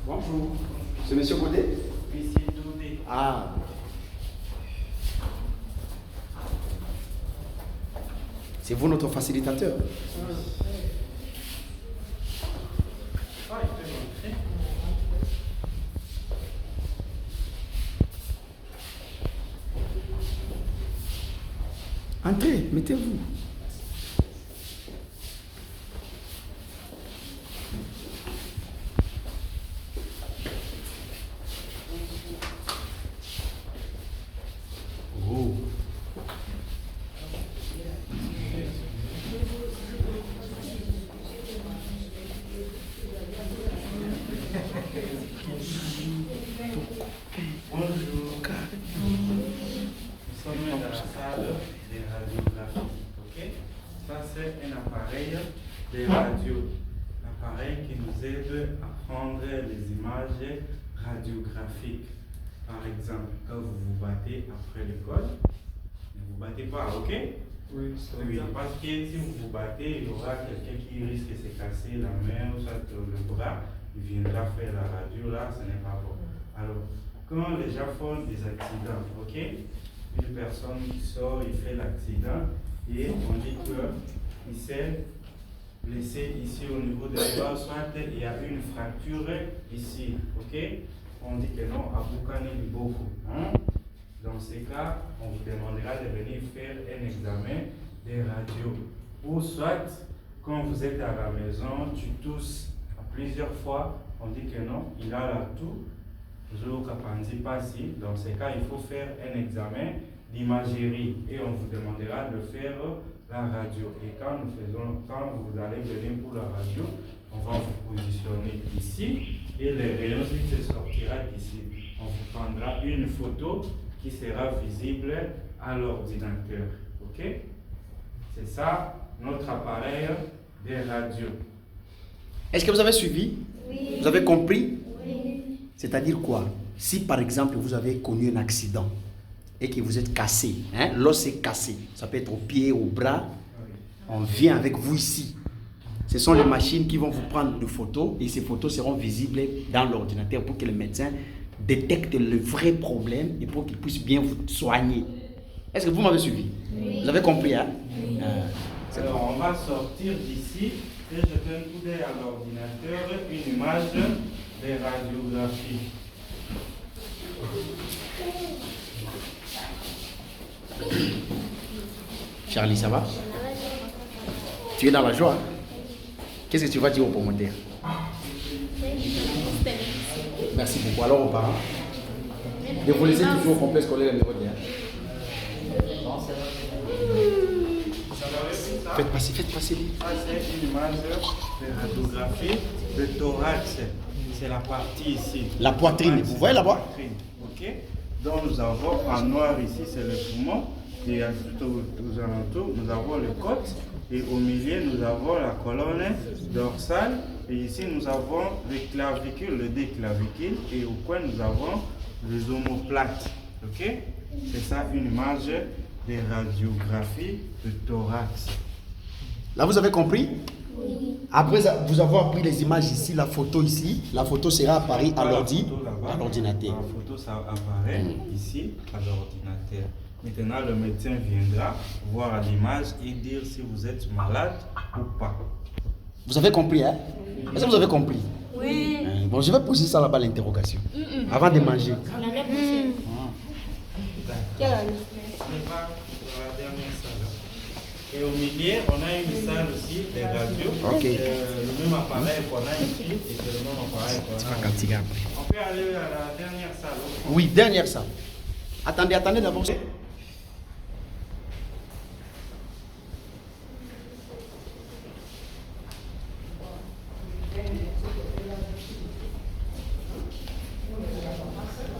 Bonjour. C'est monsieur Godet? Ah. C'est vous notre facilitateur? Entrez, mettez-vous. Oh. Bonjour. Nous sommes dans la salle des radiographies. Ok? Ça, c'est un appareil de radio. L'appareil qui nous aide à prendre les images radiographiques. Par exemple, quand vous vous battez après l'école, ne vous battez pas, ok? Oui, parce que si vous vous battez, il y aura quelqu'un qui risque de se casser la main ou soit le bras, il viendra faire la radio, là, ce n'est pas bon. Alors, quand les gens font des accidents, ok? Une personne qui sort, il fait l'accident et on dit qu'il s'est blessé ici au niveau de la doigt, soit il y a une fracture ici, ok? On dit que non, à Boukane du beaucoup. Dans ces cas, on vous demandera de venir faire un examen des radios. Ou soit, quand vous êtes à la maison, tu tousses plusieurs fois, on dit que non, il a la toux. Dans ces cas, il faut faire un examen d'imagerie et on vous demandera de faire la radio. Et quand vous allez venir pour la radio, on va vous positionner ici et les rayons se sortira d'ici. On vous prendra une photo qui sera visible à l'ordinateur. Ok? C'est ça notre appareil de radio. Est-ce que vous avez suivi? Oui. Vous avez compris? Oui. C'est-à-dire quoi? Si par exemple vous avez connu un accident et que vous êtes cassé, l'os est cassé, ça peut être au pied, au bras, on vient avec vous ici. Ce sont les machines qui vont vous prendre des photos et ces photos seront visibles dans l'ordinateur pour que le médecin détecte le vrai problème et pour qu'il puisse bien vous soigner. Est-ce que vous m'avez suivi? Oui. Vous avez compris, hein? Oui. Alors, on va sortir d'ici et jeter un coup d'œil à l'ordinateur, une image de radiographie. Charlie, ça va? Tu es dans la joie? Qu'est-ce que tu vas dire aux promoteur? Merci beaucoup. Alors aux parents, de vous laisser toujours au complexe scolaire numéro 1. Faites passer. Ça, c'est une image de radiographie de thorax. C'est la partie ici. La poitrine, vous voyez là-bas? Ok. Donc nous avons en noir ici, c'est le poumon. Et tout aux alentours, nous avons le côte. Et au milieu, nous avons la colonne dorsale. Et ici, nous avons les clavicules, le déclavicule. Et au coin, nous avons les omoplates. Ok? C'est ça une image de radiographie de thorax. Là, vous avez compris? Oui. Après vous avoir pris les images ici, la photo ici, la photo sera apparue à l'ordinateur. La photo, ça apparaît ici à l'ordinateur. Maintenant, le médecin viendra voir l'image et dire si vous êtes malade ou pas. Vous avez compris, hein? Est-ce que vous avez compris? Oui. Bon, je vais poser ça là-bas, l'interrogation. Avant de manger. On en a poussé. Quelle année? On va dans la dernière salle. Et au milieu, on a une salle aussi, des radios. Ok. Le même appareil qu'on a ici et c'est le même appareil qu'on a. On peut aller à la dernière salle. Oui, dernière salle. Attendez d'abord.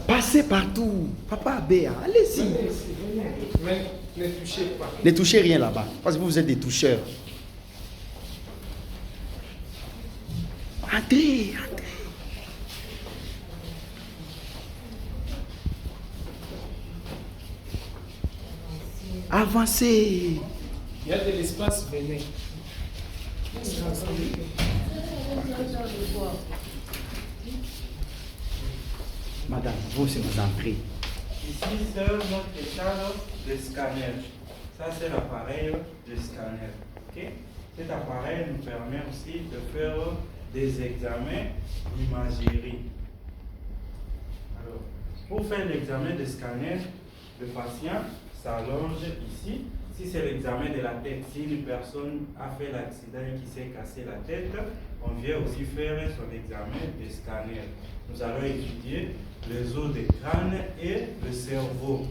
Passez partout. Papa Béa, allez-y. Mais ne touchez pas. Ne touchez rien là-bas. Parce que vous êtes des toucheurs. Entrez. Avancez. Il y a de l'espace, venez. Madame, vous, c'est vous entrez. Ici, c'est notre échelle de scanner. Ça, c'est l'appareil de scanner. Ok? Cet appareil nous permet aussi de faire des examens d'imagerie. Alors, pour faire l'examen de scanner, le patient s'allonge ici. Si c'est l'examen de la tête, si une personne a fait l'accident et qui s'est cassé la tête, on vient aussi faire son examen de scanner. Nous allons étudier les os du crâne et le cerveau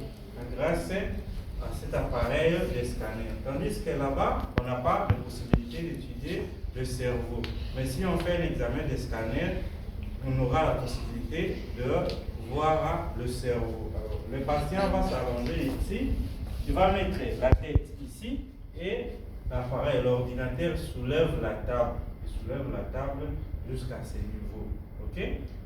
grâce à cet appareil de scanner. Tandis que là-bas, on n'a pas de possibilité d'étudier le cerveau. Mais si on fait un examen de scanner, on aura la possibilité de voir le cerveau. Alors, le patient va s'allonger ici, il va mettre la tête ici et l'appareil, l'ordinateur soulève la table. Il soulève la table jusqu'à ce niveau. Ok?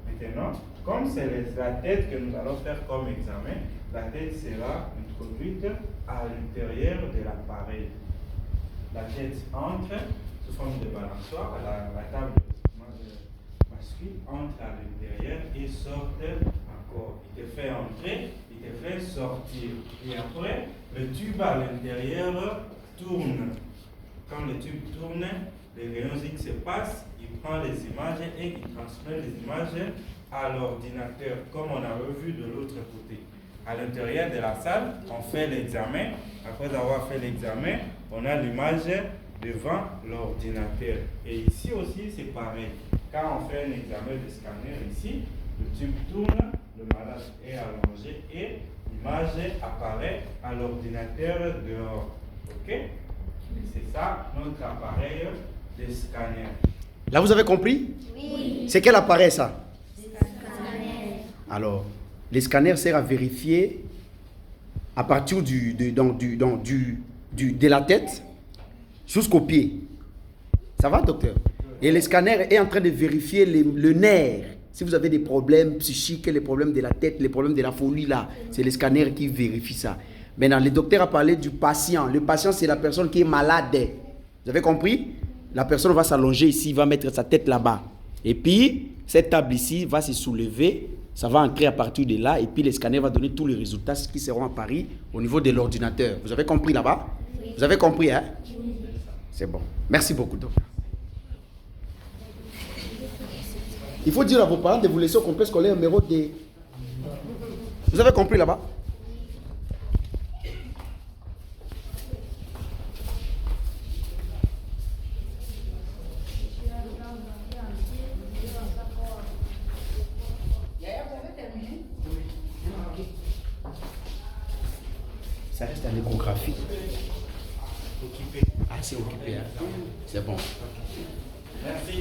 Maintenant, comme c'est la tête que nous allons faire comme examen, la tête sera introduite à l'intérieur de l'appareil. La tête entre sous forme de balançoire, la table masculine entre à l'intérieur et sort encore. Il te fait entrer, il te fait sortir. Et après, le tube à l'intérieur tourne. Quand le tube tourne, les rayons X se passent, il prend les images et il transmet les images à l'ordinateur, comme on avait vu de l'autre côté. À l'intérieur de la salle, on fait l'examen. Après avoir fait l'examen, on a l'image devant l'ordinateur. Et ici aussi, c'est pareil. Quand on fait un examen de scanner ici, le tube tourne, le malade est allongé et l'image apparaît à l'ordinateur dehors. Ok? C'est ça notre appareil de scanner. Là, vous avez compris? Oui. C'est quel appareil ça? Scanner. Alors, les scanners servent à vérifier à partir de la tête jusqu'au pied. Ça va, docteur? Et le scanner est en train de vérifier le nerf. Si vous avez des problèmes psychiques, les problèmes de la tête, les problèmes de la folie, là, c'est le scanner qui vérifie ça. Maintenant, le docteur a parlé du patient. Le patient, c'est la personne qui est malade. Vous avez compris? La personne va s'allonger ici, va mettre sa tête là-bas. Et puis, cette table ici va se soulever. Ça va entrer à partir de là. Et puis, le scanner va donner tous les résultats qui seront à Paris au niveau de l'ordinateur. Vous avez compris là-bas? Oui. Vous avez compris, hein? Oui. C'est bon. Merci beaucoup, docteur. Il faut dire à vos parents de vous laisser au complexe scolaire numéro D. Vous avez compris là-bas? Ça reste à l'échographie. Occupé. Ah, c'est occupé. Hein? C'est bon. Merci.